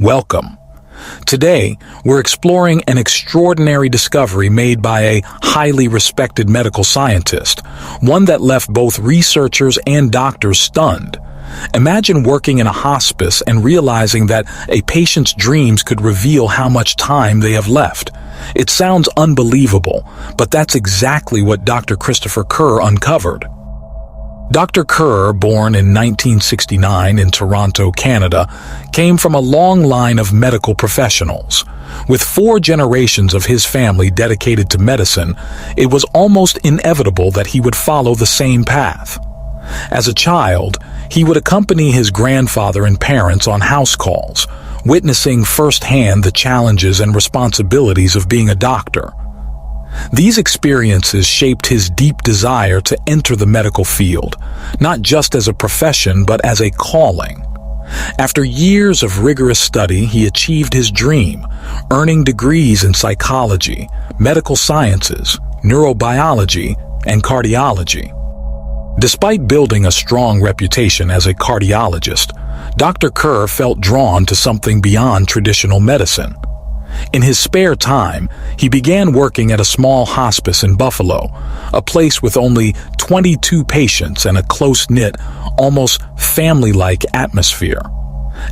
Welcome. Today, we're exploring an extraordinary discovery made by a highly respected medical scientist, one that left both researchers and doctors stunned. Imagine working in a hospice and realizing that a patient's dreams could reveal how much time they have left. It sounds unbelievable, but that's exactly what Dr. Christopher Kerr uncovered. Dr. Kerr, born in 1969 in Toronto, Canada, came from a long line of medical professionals. With 4 generations of his family dedicated to medicine, it was almost inevitable that he would follow the same path. As a child, he would accompany his grandfather and parents on house calls, witnessing firsthand the challenges and responsibilities of being a doctor. These experiences shaped his deep desire to enter the medical field, not just as a profession but as a calling. After years of rigorous study, he achieved his dream, earning degrees in psychology, medical sciences, neurobiology, and cardiology. Despite building a strong reputation as a cardiologist, Dr. Kerr felt drawn to something beyond traditional medicine. In his spare time, he began working at a small hospice in Buffalo, a place with only 22 patients and a close-knit, almost family-like atmosphere.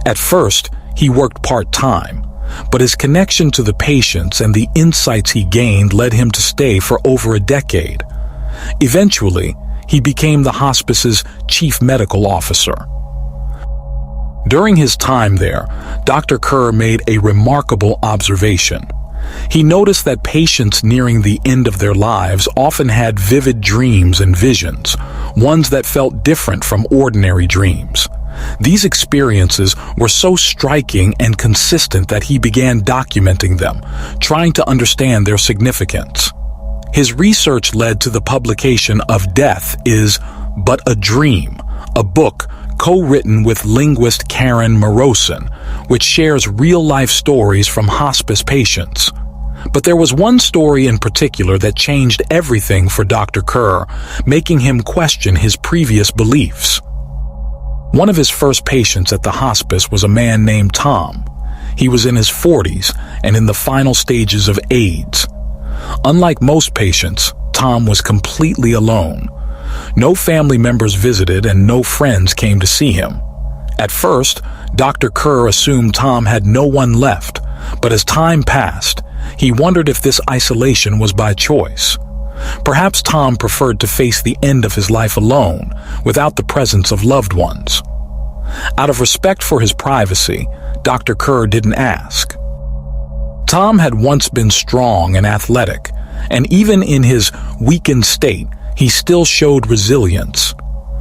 At first, he worked part-time, but his connection to the patients and the insights he gained led him to stay for over a decade. Eventually, he became the hospice's chief medical officer. During his time there, Dr. Kerr made a remarkable observation. He noticed that patients nearing the end of their lives often had vivid dreams and visions, ones that felt different from ordinary dreams. These experiences were so striking and consistent that he began documenting them, trying to understand their significance. His research led to the publication of Death is But a Dream, a book co-written with linguist Karen Morosin, which shares real-life stories from hospice patients. But there was one story in particular that changed everything for Dr. Kerr, making him question his previous beliefs. One of his first patients at the hospice was a man named Tom. He was in his 40s and in the final stages of AIDS. Unlike most patients, Tom was completely alone. No family members visited and no friends came to see him. At first, Dr. Kerr assumed Tom had no one left, but as time passed, he wondered if this isolation was by choice. Perhaps Tom preferred to face the end of his life alone, without the presence of loved ones. Out of respect for his privacy, Dr. Kerr didn't ask. Tom had once been strong and athletic, and even in his weakened state, he still showed resilience.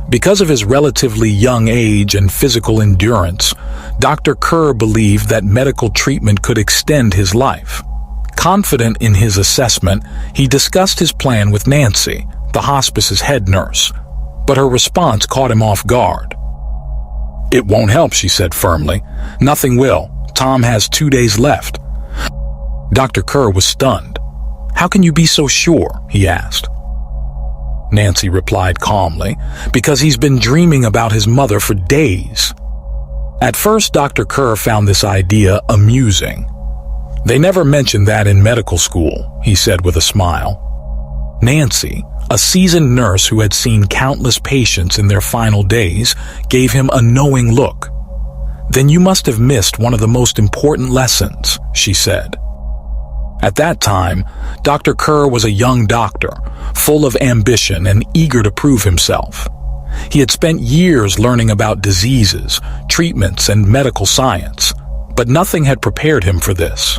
Because of his relatively young age and physical endurance, Dr. Kerr believed that medical treatment could extend his life. Confident in his assessment, he discussed his plan with Nancy, the hospice's head nurse, but her response caught him off guard. "It won't help," she said firmly. "Nothing will. Tom has 2 days left." Dr. Kerr was stunned. "How can you be so sure?" he asked. Nancy replied calmly, "Because he's been dreaming about his mother for days." At first, Dr. Kerr found this idea amusing. "They never mentioned that in medical school," he said with a smile. Nancy, a seasoned nurse who had seen countless patients in their final days, gave him a knowing look. "Then you must have missed one of the most important lessons," she said. At that time, Dr. Kerr was a young doctor, full of ambition and eager to prove himself. He had spent years learning about diseases, treatments, and medical science, but nothing had prepared him for this.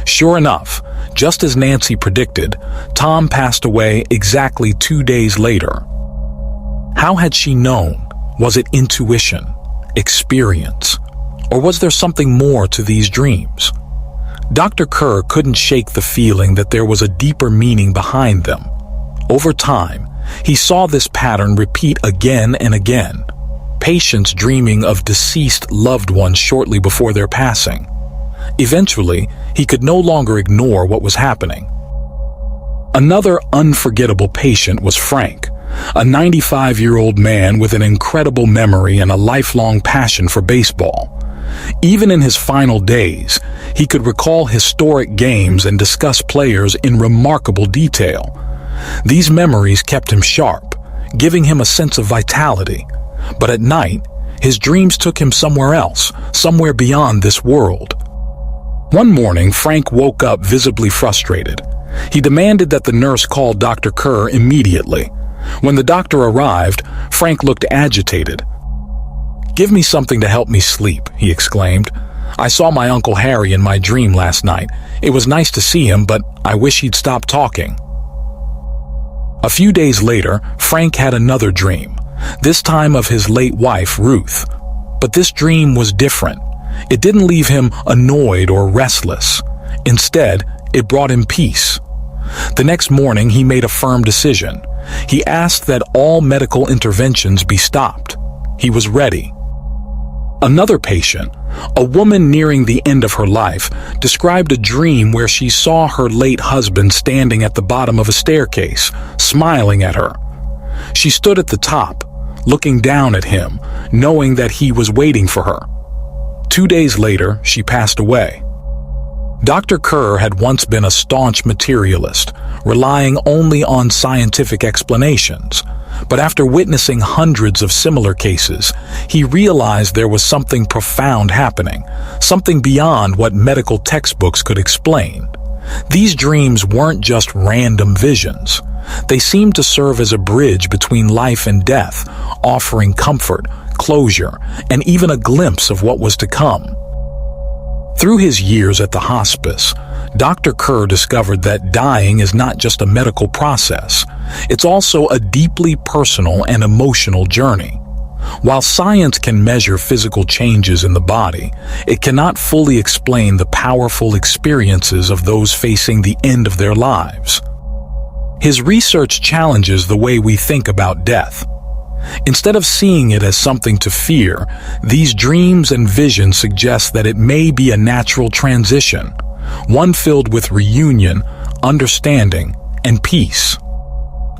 Sure enough, just as Nancy predicted, Tom passed away exactly 2 days later. How had she known? Was it intuition, experience, or was there something more to these dreams? Dr. Kerr couldn't shake the feeling that there was a deeper meaning behind them. Over time, he saw this pattern repeat again and again. Patients dreaming of deceased loved ones shortly before their passing. Eventually, he could no longer ignore what was happening. Another unforgettable patient was Frank, a 95-year-old man with an incredible memory and a lifelong passion for baseball. Even in his final days, he could recall historic games and discuss players in remarkable detail. These memories kept him sharp, giving him a sense of vitality. But at night, his dreams took him somewhere else, somewhere beyond this world. One morning, Frank woke up visibly frustrated. He demanded that the nurse call Dr. Kerr immediately. When the doctor arrived, Frank looked agitated. "Give me something to help me sleep," he exclaimed. "I saw my Uncle Harry in my dream last night. It was nice to see him, but I wish he'd stop talking." A few days later, Frank had another dream, this time of his late wife, Ruth. But this dream was different. It didn't leave him annoyed or restless. Instead, it brought him peace. The next morning, he made a firm decision. He asked that all medical interventions be stopped. He was ready. Another patient, a woman nearing the end of her life, described a dream where she saw her late husband standing at the bottom of a staircase, smiling at her. She stood at the top, looking down at him, knowing that he was waiting for her. 2 days later, she passed away. Dr. Kerr had once been a staunch materialist, relying only on scientific explanations. But after witnessing hundreds of similar cases, he realized there was something profound happening, something beyond what medical textbooks could explain. These dreams weren't just random visions. They seemed to serve as a bridge between life and death, offering comfort, closure, and even a glimpse of what was to come. Through his years at the hospice, Dr. Kerr discovered that dying is not just a medical process. It's also a deeply personal and emotional journey. While science can measure physical changes in the body, it cannot fully explain the powerful experiences of those facing the end of their lives. His research challenges the way we think about death. Instead of seeing it as something to fear, these dreams and visions suggest that it may be a natural transition, one filled with reunion, understanding, and peace.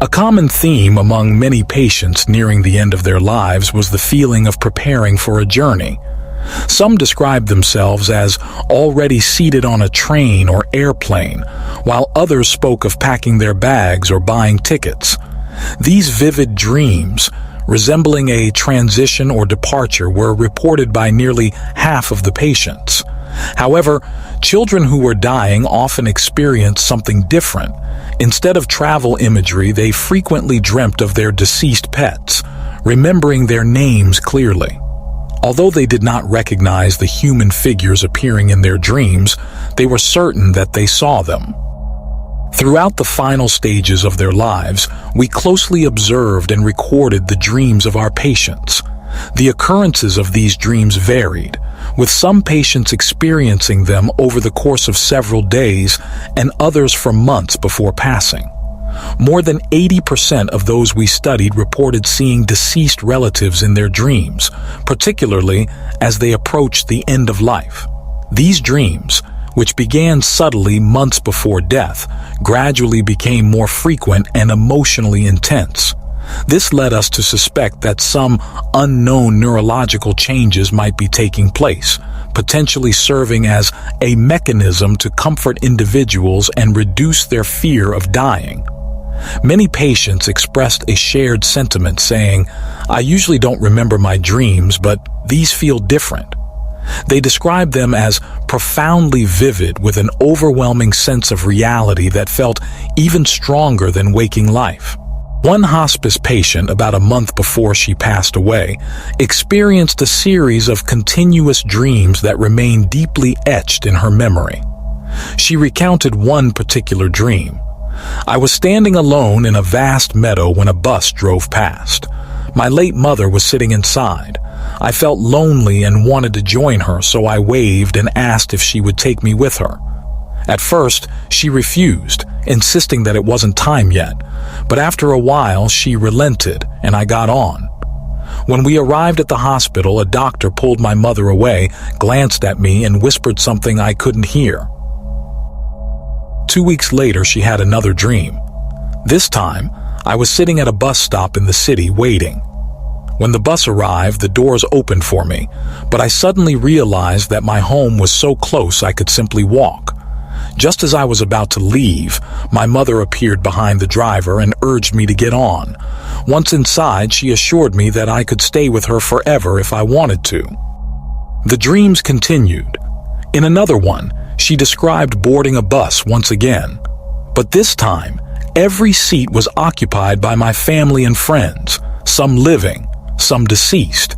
A common theme among many patients nearing the end of their lives was the feeling of preparing for a journey. Some described themselves as already seated on a train or airplane, while others spoke of packing their bags or buying tickets. These vivid dreams, resembling a transition or departure, were reported by nearly half of the patients. However, children who were dying often experienced something different. Instead of travel imagery, they frequently dreamt of their deceased pets, remembering their names clearly. Although they did not recognize the human figures appearing in their dreams, they were certain that they saw them. Throughout the final stages of their lives, we closely observed and recorded the dreams of our patients. The occurrences of these dreams varied, with some patients experiencing them over the course of several days and others for months before passing. More than 80% of those we studied reported seeing deceased relatives in their dreams, particularly as they approached the end of life. These dreams, which began subtly months before death, gradually became more frequent and emotionally intense. This led us to suspect that some unknown neurological changes might be taking place, potentially serving as a mechanism to comfort individuals and reduce their fear of dying. Many patients expressed a shared sentiment saying, "I usually don't remember my dreams, but these feel different." They described them as profoundly vivid, with an overwhelming sense of reality that felt even stronger than waking life. One hospice patient, about a month before she passed away, experienced a series of continuous dreams that remained deeply etched in her memory. She recounted one particular dream. "I was standing alone in a vast meadow when a bus drove past. My late mother was sitting inside. I felt lonely and wanted to join her, so I waved and asked if she would take me with her. At first, she refused, insisting that it wasn't time yet, but after a while she relented and I got on. When we arrived at the hospital, a doctor pulled my mother away, glanced at me, and whispered something I couldn't hear. 2 weeks later, she had another dream. This time, I was sitting at a bus stop in the city waiting. When the bus arrived, the doors opened for me, but I suddenly realized that my home was so close I could simply walk. Just as I was about to leave, my mother appeared behind the driver and urged me to get on. Once inside, she assured me that I could stay with her forever if I wanted to. The dreams continued. In another one, she described boarding a bus once again. But this time, every seat was occupied by my family and friends, some living, some deceased.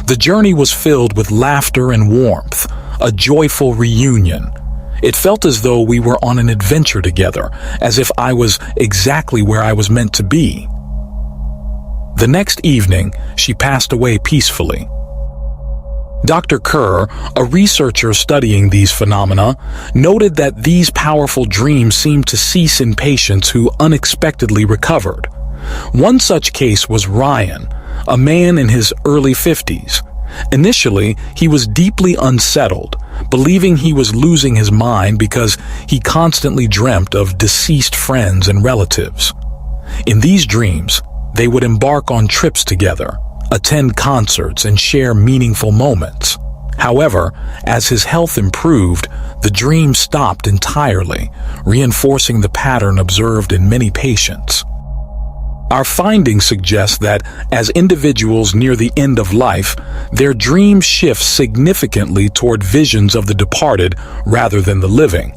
The journey was filled with laughter and warmth, a joyful reunion. It felt as though we were on an adventure together, as if I was exactly where I was meant to be. The next evening, she passed away peacefully. Dr. Kerr, a researcher studying these phenomena, noted that these powerful dreams seemed to cease in patients who unexpectedly recovered. One such case was Ryan, a man in his early 50s. Initially, he was deeply unsettled, believing he was losing his mind because he constantly dreamt of deceased friends and relatives. In these dreams, they would embark on trips together, attend concerts, and share meaningful moments. However, as his health improved, the dream stopped entirely, reinforcing the pattern observed in many patients. Our findings suggest that as individuals near the end of life, their dreams shift significantly toward visions of the departed rather than the living.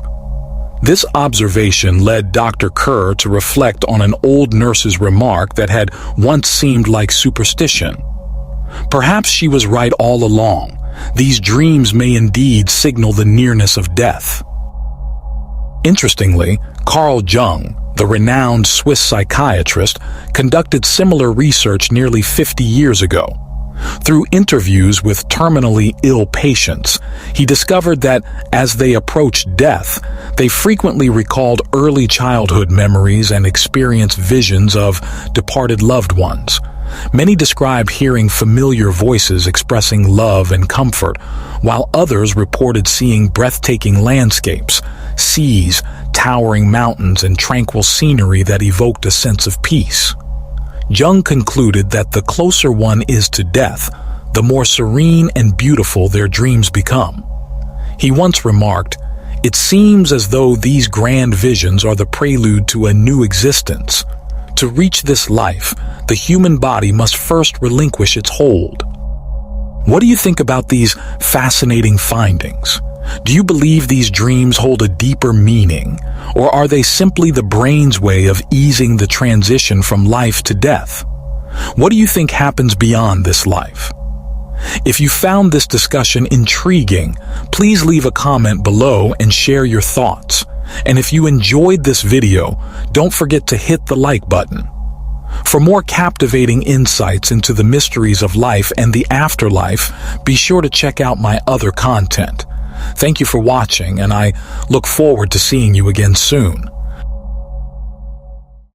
This observation led Dr. Kerr to reflect on an old nurse's remark that had once seemed like superstition. Perhaps she was right all along. These dreams may indeed signal the nearness of death. Interestingly, Carl Jung, the renowned Swiss psychiatrist, conducted similar research nearly 50 years ago. Through interviews with terminally ill patients, he discovered that as they approached death, they frequently recalled early childhood memories and experienced visions of departed loved ones. Many described hearing familiar voices expressing love and comfort, while others reported seeing breathtaking landscapes, seas, towering mountains, and tranquil scenery that evoked a sense of peace. Jung concluded that the closer one is to death, the more serene and beautiful their dreams become. He once remarked, "It seems as though these grand visions are the prelude to a new existence. To reach this life, the human body must first relinquish its hold." What do you think about these fascinating findings? Do you believe these dreams hold a deeper meaning, or are they simply the brain's way of easing the transition from life to death? What do you think happens beyond this life? If you found this discussion intriguing, please leave a comment below and share your thoughts. And if you enjoyed this video, don't forget to hit the like button. For more captivating insights into the mysteries of life and the afterlife, be sure to check out my other content. Thank you for watching, and I look forward to seeing you again soon.